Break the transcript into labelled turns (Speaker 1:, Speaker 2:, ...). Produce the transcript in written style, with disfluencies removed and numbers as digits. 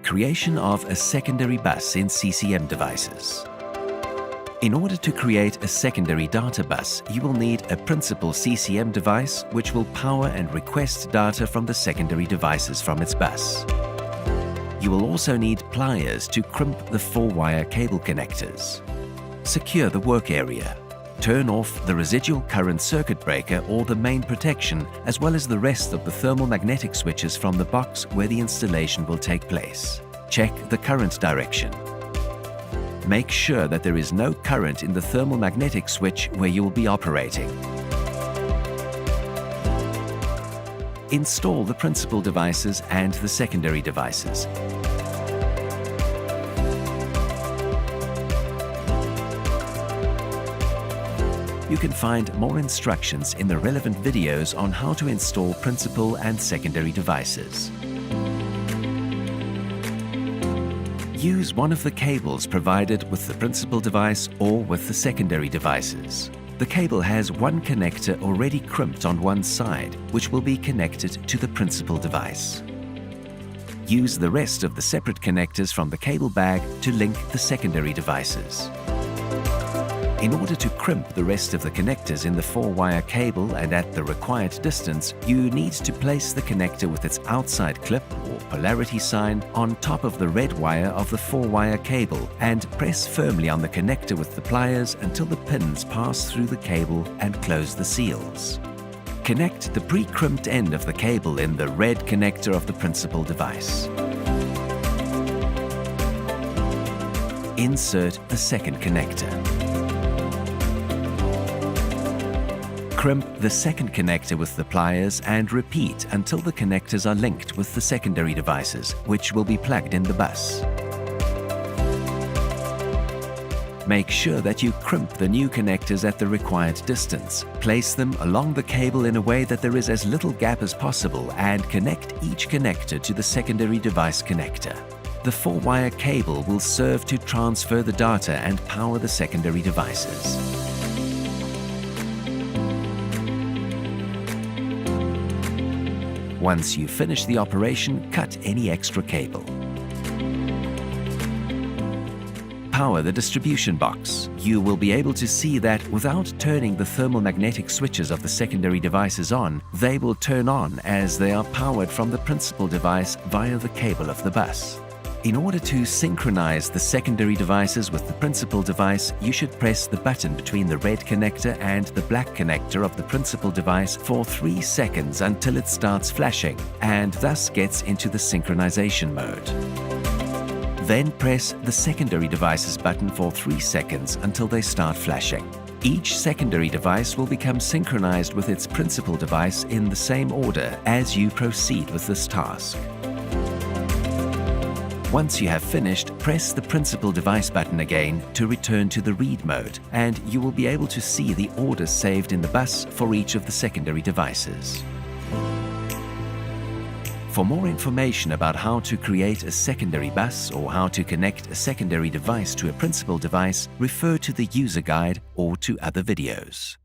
Speaker 1: Creation of a secondary bus in CCM devices. In order to create a secondary data bus, you will need a principal CCM device which will power and request data from the secondary devices from its bus. You will also need pliers to crimp the 4-wire cable connectors. Secure the work area. Turn off the residual current circuit breaker or the main protection, as well as the rest of the thermal magnetic switches from the box where the installation will take place. Check the current direction. Make sure that there is no current in the thermal magnetic switch where you will be operating. Install the principal devices and the secondary devices. You can find more instructions in the relevant videos on how to install principal and secondary devices. Use one of the cables provided with the principal device or with the secondary devices. The cable has one connector already crimped on one side, which will be connected to the principal device. Use the rest of the separate connectors from the cable bag to link the secondary devices. In order to crimp the rest of the connectors in the 4-wire cable and at the required distance, you need to place the connector with its outside clip or polarity sign on top of the red wire of the 4-wire cable and press firmly on the connector with the pliers until the pins pass through the cable and close the seals. Connect the pre-crimped end of the cable in the red connector of the principal device. Insert the second connector. Crimp the second connector with the pliers and repeat until the connectors are linked with the secondary devices, which will be plugged in the bus. Make sure that you crimp the new connectors at the required distance. Place them along the cable in a way that there is as little gap as possible and connect each connector to the secondary device connector. The 4-wire cable will serve to transfer the data and power the secondary devices. Once you finish the operation, cut any extra cable. Power the distribution box. You will be able to see that without turning the thermal magnetic switches of the secondary devices on, they will turn on as they are powered from the principal device via the cable of the bus. In order to synchronize the secondary devices with the principal device, you should press the button between the red connector and the black connector of the principal device for 3 seconds until it starts flashing and thus gets into the synchronization mode. Then press the secondary devices button for 3 seconds until they start flashing. Each secondary device will become synchronized with its principal device in the same order as you proceed with this task. Once you have finished, press the principal device button again to return to the read mode, and you will be able to see the orders saved in the bus for each of the secondary devices. For more information about how to create a secondary bus or how to connect a secondary device to a principal device, refer to the user guide or to other videos.